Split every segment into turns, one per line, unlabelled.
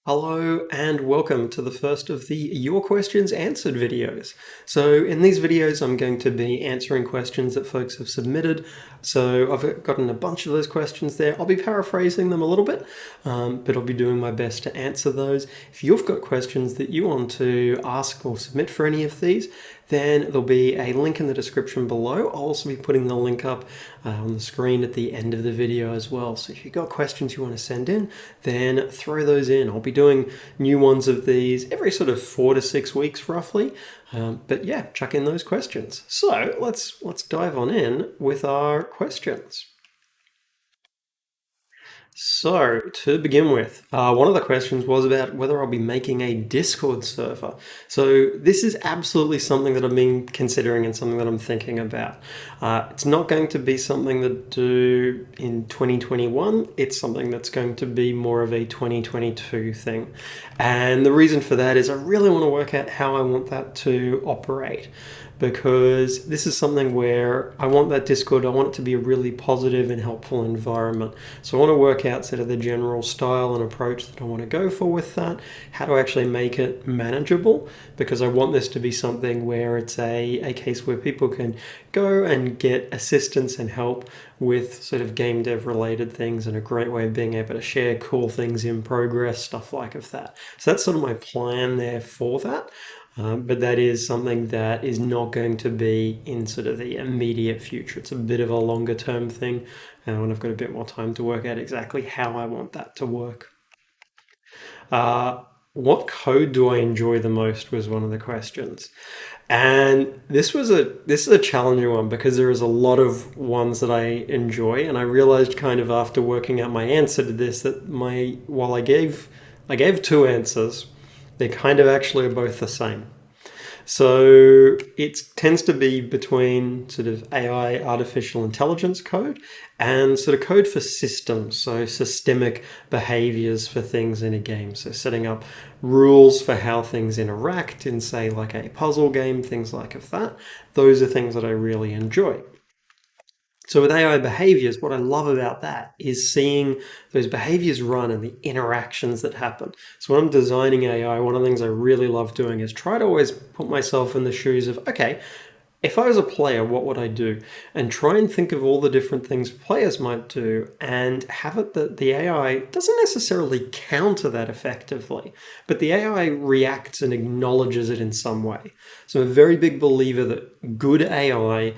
Hello and welcome to the first of the Your Questions Answered videos. So in these videos I'm going to be answering questions that folks have submitted. So I've gotten a bunch of those questions there. I'll be paraphrasing them a little bit, but I'll be doing my best to answer those. If you've got questions that you want to ask or submit for any of these, then there'll be a link in the description below. I'll also be putting the link up on the screen at the end of the video as well. So if you've got questions you want to send in, then throw those in. I'll be doing new ones of these every sort of 4 to 6 weeks roughly. But yeah, chuck in those questions. So let's dive on in with our questions. So, to begin with, one of the questions was about whether I'll be making a Discord server. So, this is absolutely something that I've been considering and something that I'm thinking about. It's not going to be something that I do in 2021. It's something that's going to be more of a 2022 thing. And the reason for that is I really want to work out how I want that to operate, because this is something where I want that Discord, I want it to be a really positive and helpful environment. So I want to work out sort of the general style and approach that I want to go for with that, how to actually make it manageable, because I want this to be something where it's a case where people can go and get assistance and help with sort of game dev related things, and a great way of being able to share cool things in progress, stuff like that. So that's sort of my plan there for that. But that is something that is not going to be in sort of the immediate future. It's a bit of a longer term thing, and I've got a bit more time to work out exactly how I want that to work. What code do I enjoy the most was one of the questions. And this is a challenging one, because there is a lot of ones that I enjoy, and I realized kind of after working out my answer to this that while I gave two answers, they kind of actually are both the same. So it tends to be between sort of AI, artificial intelligence code, and sort of code for systems, so systemic behaviors for things in a game. So setting up rules for how things interact in, say, like a puzzle game, things like that. Those are things that I really enjoy. So with AI behaviors, what I love about that is seeing those behaviors run and the interactions that happen. So when I'm designing AI, one of the things I really love doing is try to always put myself in the shoes of, okay, if I was a player, what would I do? And try and think of all the different things players might do, and have it that the AI doesn't necessarily counter that effectively, but the AI reacts and acknowledges it in some way. So I'm a very big believer that good AI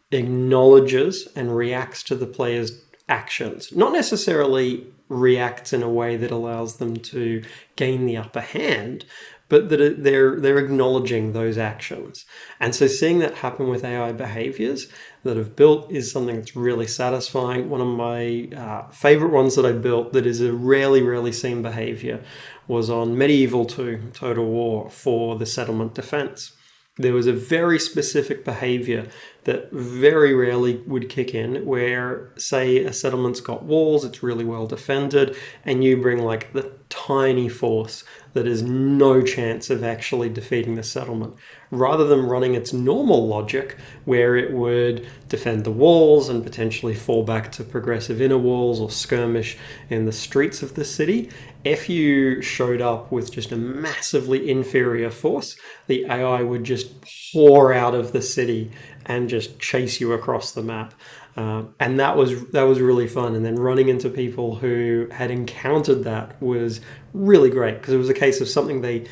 acknowledges and reacts to the player's actions, not necessarily reacts in a way that allows them to gain the upper hand, but that they're acknowledging those actions. And so seeing that happen with AI behaviors that I've built is something that's really satisfying. One of my favorite ones that I built that is a rarely seen behavior was on Medieval 2 Total War for the settlement defense. There was a very specific behavior that very rarely would kick in, where, say, a settlement's got walls, it's really well defended, and you bring like the tiny force that has no chance of actually defeating the settlement. Rather than running its normal logic, where it would defend the walls and potentially fall back to progressive inner walls or skirmish in the streets of the city, if you showed up with just a massively inferior force, the AI would just pour out of the city and just chase you across the map. And that was really fun. And then running into people who had encountered that was really great, because it was a case of something they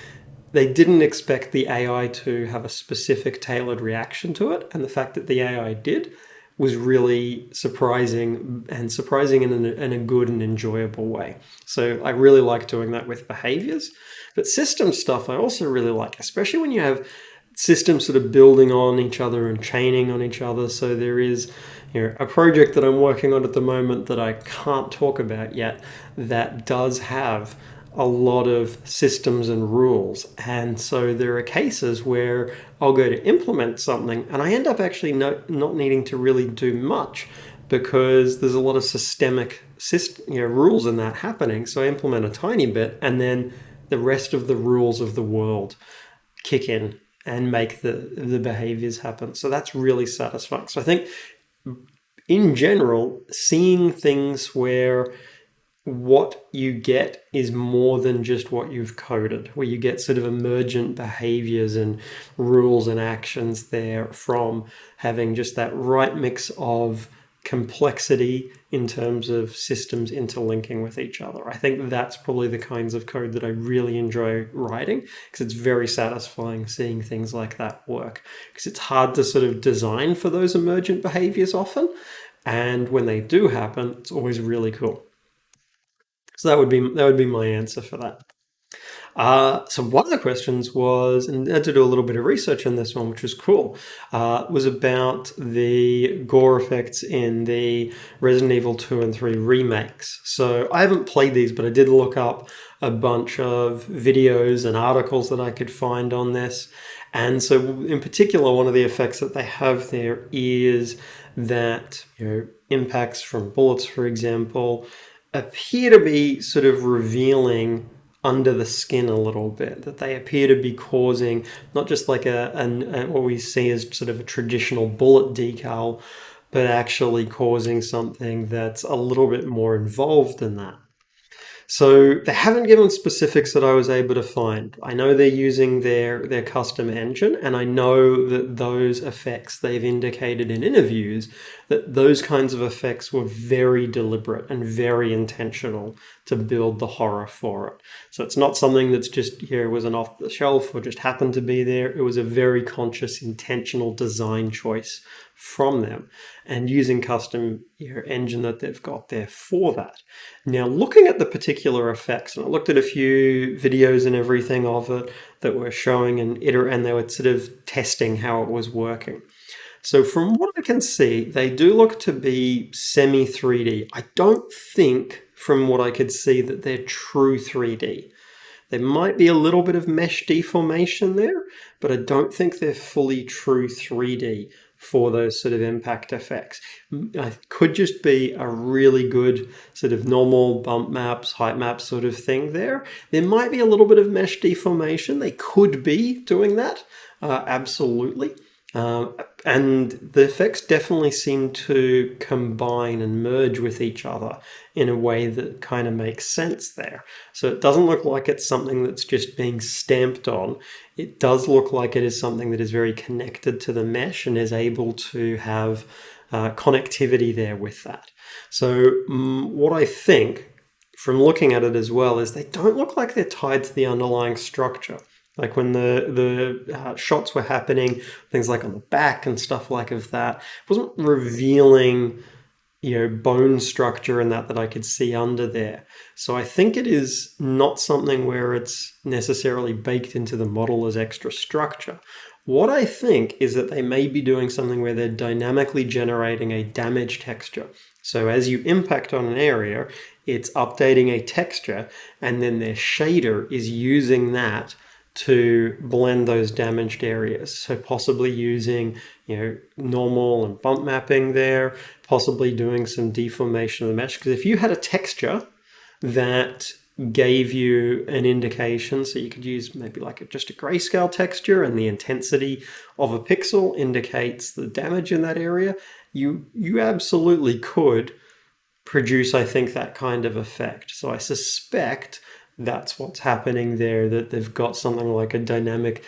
didn't expect the AI to have a specific tailored reaction to it, and the fact that the AI did was really surprising, and surprising in a good and enjoyable way. So I really like doing that with behaviors. But system stuff I also really like, especially when you have systems sort of building on each other and chaining on each other. So there is, a project that I'm working on at the moment that I can't talk about yet that does have a lot of systems and rules. And so there are cases where I'll go to implement something and I end up actually not needing to really do much, because there's a lot of systemic rules in that happening. So I implement a tiny bit, and then the rest of the rules of the world kick in and make the behaviors happen. So that's really satisfying. So I think in general, seeing things where what you get is more than just what you've coded, where you get sort of emergent behaviors and rules and actions there from having just that right mix of complexity in terms of systems interlinking with each other. I think that's probably the kinds of code that I really enjoy writing, because it's very satisfying seeing things like that work, because it's hard to sort of design for those emergent behaviors often. And when they do happen, it's always really cool. So that would be my answer for that. So one of the questions was, and I had to do a little bit of research on this one, which was cool, was about the gore effects in the Resident Evil 2 and 3 remakes. So I haven't played these, but I did look up a bunch of videos and articles that I could find on this. And so in particular, one of the effects that they have there is that, impacts from bullets, for example, appear to be sort of revealing under the skin a little bit, that they appear to be causing not just like what we see as sort of a traditional bullet decal, but actually causing something that's a little bit more involved than that. So they haven't given specifics that I was able to find. I know they're using their custom engine, and I know that those effects, they've indicated in interviews that those kinds of effects were very deliberate and very intentional to build the horror for it. So it's not something that's just here was an off the shelf or just happened to be there. It was a very conscious, intentional design choice from them, and using custom engine that they've got there for that. Now, looking at the particular effects, and I looked at a few videos and everything of it that were showing and they were sort of testing how it was working. So from what I can see, they do look to be semi 3D. I don't think, from what I could see, that they're true 3D. There might be a little bit of mesh deformation there, but I don't think they're fully true 3D for those sort of impact effects. It could just be a really good sort of normal bump maps, height maps sort of thing there. There might be a little bit of mesh deformation. They could be doing that, absolutely. And the effects definitely seem to combine and merge with each other in a way that kind of makes sense there. So it doesn't look like it's something that's just being stamped on. It does look like it is something that is very connected to the mesh and is able to have connectivity there with that. So what I think from looking at it as well is they don't look like they're tied to the underlying structure. Like when the shots were happening, things like on the back and stuff like of that, it wasn't revealing, bone structure and that I could see under there. So I think it is not something where it's necessarily baked into the model as extra structure. What I think is that they may be doing something where they're dynamically generating a damage texture. So as you impact on an area, it's updating a texture, and then their shader is using that to blend those damaged areas. So possibly using, normal and bump mapping there, possibly doing some deformation of the mesh. Because if you had a texture that gave you an indication, so you could use maybe like just a grayscale texture, and the intensity of a pixel indicates the damage in that area, you absolutely could produce, I think, that kind of effect. So I suspect that's what's happening there, that they've got something like a dynamic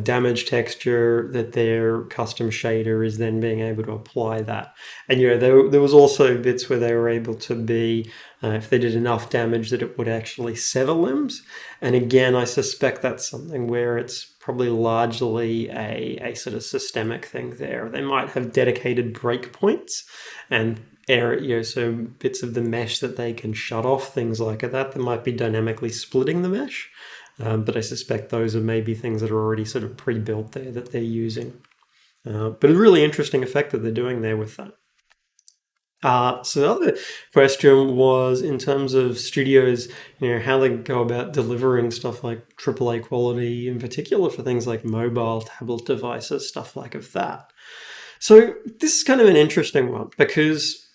damage texture that their custom shader is then being able to apply that. And there was also bits where they were able to be, if they did enough damage, that it would actually sever limbs. And again, I suspect that's something where it's probably largely a sort of systemic thing there. They might have dedicated breakpoints and so bits of the mesh that they can shut off, things like that. They might be dynamically splitting the mesh, but I suspect those are maybe things that are already sort of pre-built there that they're using. But a really interesting effect that they're doing there with that. So the other question was in terms of studios, how they go about delivering stuff like AAA quality, in particular for things like mobile tablet devices, stuff like of that. So this is kind of an interesting one, because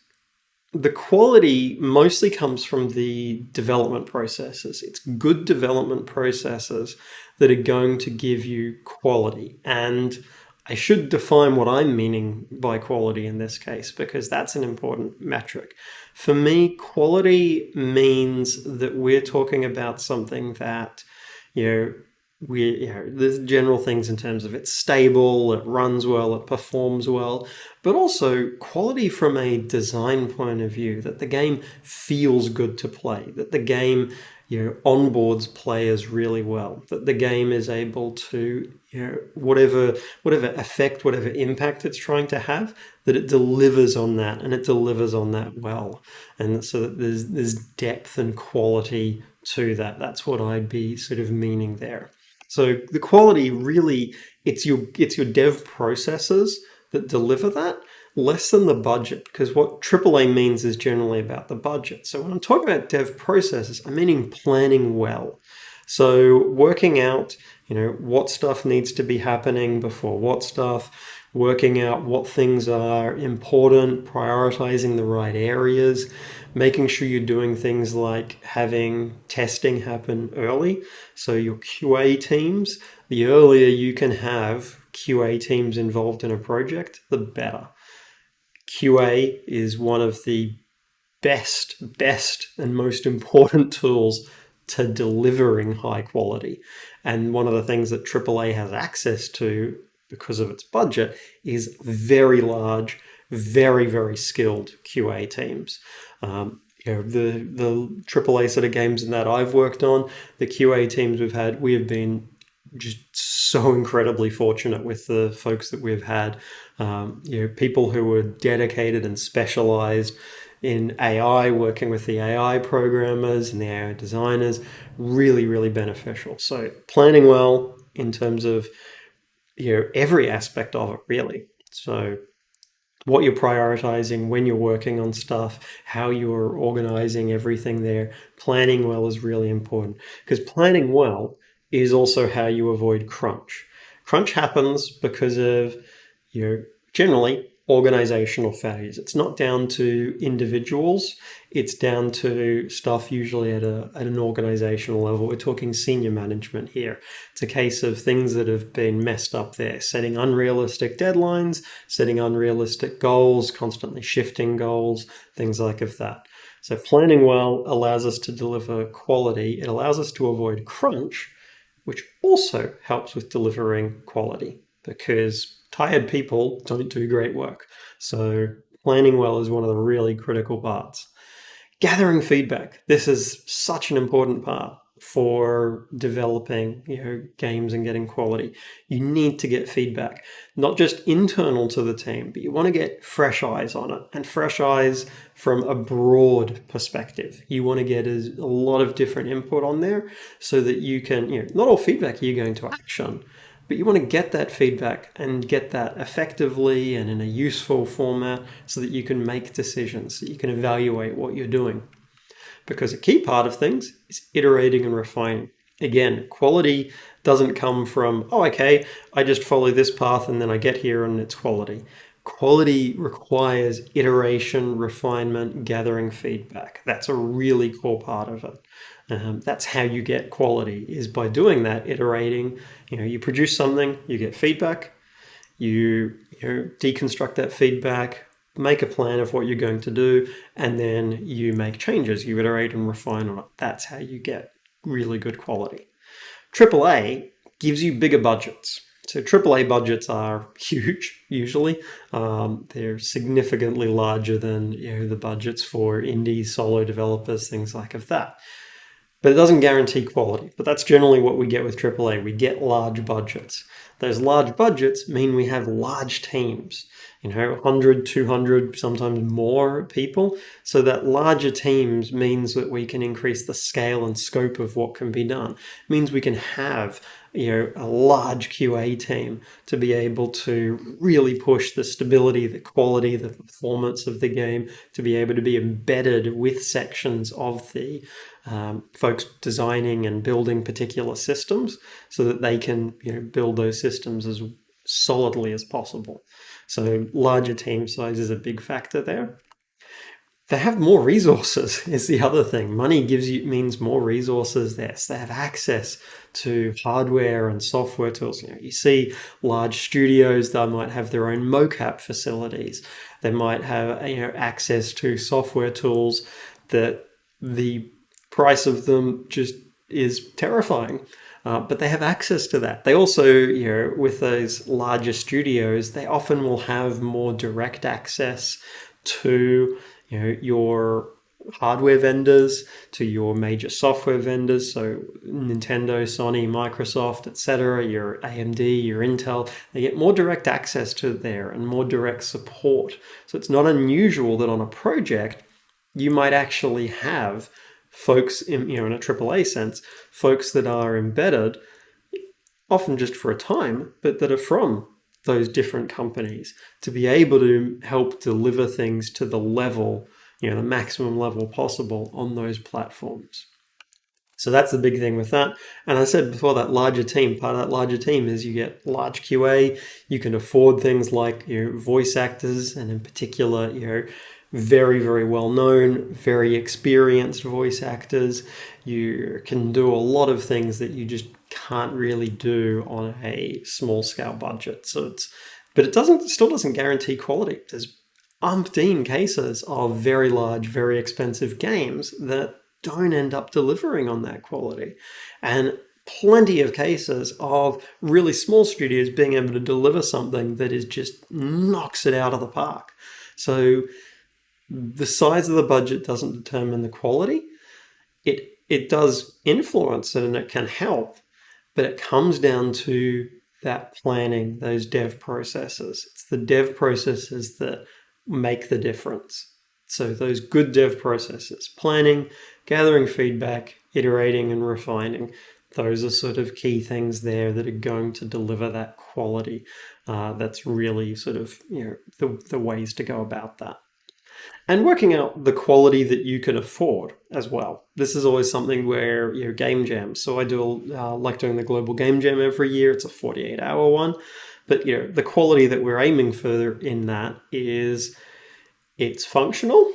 the quality mostly comes from the development processes. It's good development processes that are going to give you quality. And I should define what I'm meaning by quality in this case, because that's an important metric. For me, quality means that we're talking about something that, you know, there's general things in terms of it's stable, it runs well, it performs well, but also quality from a design point of view, that the game feels good to play, that the game, onboards players really well, that the game is able to, whatever effect, whatever impact it's trying to have, that it delivers on that, and it delivers on that well, and so that there's depth and quality to that. That's what I'd be sort of meaning there. So the quality really, it's your dev processes that deliver that, less than the budget, because what AAA means is generally about the budget. So when I'm talking about dev processes, I'm meaning planning well. So working out, what stuff needs to be happening before what stuff, working out what things are important, prioritizing the right areas, making sure you're doing things like having testing happen early. So your QA teams, the earlier you can have QA teams involved in a project, the better. QA is one of the best and most important tools to delivering high quality. And one of the things that AAA has access to because of its budget is very large, very, very skilled QA teams. The AAA sort of games that I've worked on, the QA teams we have been just so incredibly fortunate with the folks that we've had. People who were dedicated and specialized in AI, working with the AI programmers and the AI designers, really, really beneficial. So planning well in terms of every aspect of it, really. So what you're prioritizing when you're working on stuff, how you're organizing everything there. Planning well is really important, because planning well is also how you avoid crunch. Crunch happens because of, generally organizational failures. It's not down to individuals. It's down to stuff usually at an organizational level. We're talking senior management here. It's a case of things that have been messed up there, setting unrealistic deadlines, setting unrealistic goals, constantly shifting goals, things like that. So planning well allows us to deliver quality. It allows us to avoid crunch, which also helps with delivering quality, because tired people don't do great work. So planning well is one of the really critical parts. Gathering feedback. This is such an important part for developing, games and getting quality. You need to get feedback, not just internal to the team, but you want to get fresh eyes on it, and fresh eyes from a broad perspective. You want to get a lot of different input on there so that you can, not all feedback you're going to action, but you want to get that feedback and get that effectively and in a useful format so that you can make decisions, so that you can evaluate what you're doing. Because a key part of things is iterating and refining. Again, quality doesn't come from, I just follow this path and then I get here and it's quality. Quality requires iteration, refinement, gathering feedback. That's a really core part of it. That's how you get quality, is by doing that, iterating. You produce something, you get feedback, you deconstruct that feedback, make a plan of what you're going to do, and then you make changes, you iterate and refine on it. That's how you get really good quality. AAA gives you bigger budgets. So AAA budgets are huge, usually. They're significantly larger than the budgets for indie solo developers, things like that. But it doesn't guarantee quality. But that's generally what we get with AAA. We get large budgets. Those large budgets mean we have large teams, 100, 200, sometimes more people. So that larger teams means that we can increase the scale and scope of what can be done. It means we can have a large QA team to be able to really push the stability, the quality, the performance of the game, to be able to be embedded with sections of the folks designing and building particular systems, so that they can build those systems as solidly as possible. So larger team size is a big factor there. They have more resources is the other thing. Money means more resources there. So they have access to hardware and software tools. You see large studios that might have their own mocap facilities. They might have access to software tools that the price of them just is terrifying. But they have access to that. They also, with those larger studios, they often will have more direct access to, your hardware vendors, to your major software vendors. So Nintendo, Sony, Microsoft, etc., your AMD, your Intel, they get more direct access to there and more direct support. So it's not unusual that on a project, you might actually have folks in a AAA sense, folks that are embedded, often just for a time, but that are from those different companies to be able to help deliver things to the level, the maximum level possible on those platforms. So that's the big thing with that. And I said before, that larger team, part of that larger team is you get large QA, you can afford things like voice actors, and in particular, very, very well known, very experienced voice actors. You can do a lot of things that you just can't really do on a small scale budget. But it still doesn't guarantee quality. There's umpteen cases of very large, very expensive games that don't end up delivering on that quality. And plenty of cases of really small studios being able to deliver something that is just knocks it out of the park. So the size of the budget doesn't determine the quality. It does influence it and it can help, but it comes down to that planning, those dev processes. It's the dev processes that make the difference. So those good dev processes, planning, gathering feedback, iterating and refining, those are sort of key things there that are going to deliver that quality. That's really sort of the ways to go about that. And working out the quality that you can afford as well. This is always something where, game jams. So I like doing the Global Game Jam every year. It's a 48-hour one. But, the quality that we're aiming for in that is it's functional.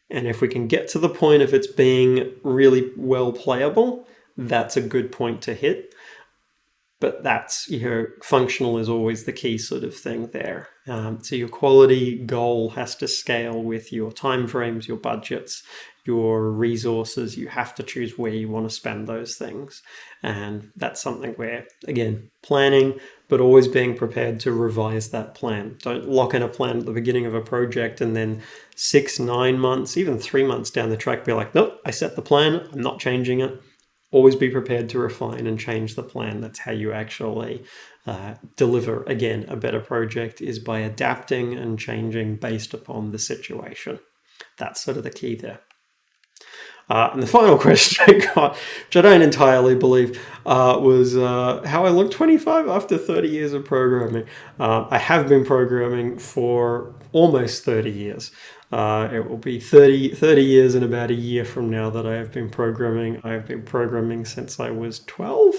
And if we can get to the point of it's being really well playable, that's a good point to hit. But that's, functional is always the key sort of thing there. So your quality goal has to scale with your timeframes, your budgets, your resources. You have to choose where you want to spend those things. And that's something where, again, planning, but always being prepared to revise that plan. Don't lock in a plan at the beginning of a project and then 6, 9 months, even 3 months down the track, be like, nope, I set the plan, I'm not changing it. Always be prepared to refine and change the plan. That's how you actually deliver, again, a better project, is by adapting and changing based upon the situation. That's sort of the key there. And the final question I got, which I don't entirely believe, was how I look 25 after 30 years of programming. I have been programming for almost 30 years. It will be 30 years and about a year from now that I have been programming. I've been programming since I was 12.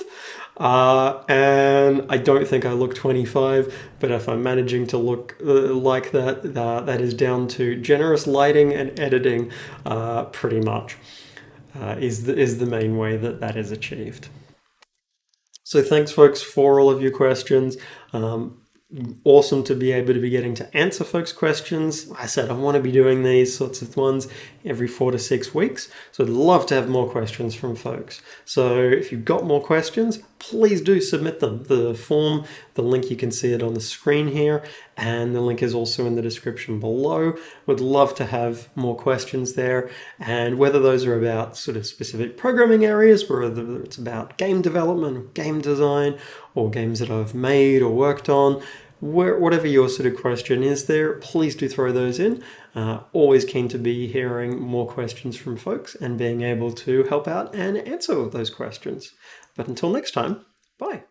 And I don't think I look 25, but if I'm managing to look like that, that is down to generous lighting and editing, pretty much, is the main way that is achieved. So thanks, folks, for all of your questions. Awesome to be able to be getting to answer folks' questions. I said I want to be doing these sorts of ones every 4 to 6 weeks, so I'd love to have more questions from folks. So if you've got more questions, please do submit them. The form, the link, you can see it on the screen here, and the link is also in the description below. Would love to have more questions there, and whether those are about sort of specific programming areas, whether it's about game development, game design, or games that I've made or worked on, whatever your sort of question is there, please do throw those in. Always keen to be hearing more questions from folks and being able to help out and answer those questions. But until next time, bye.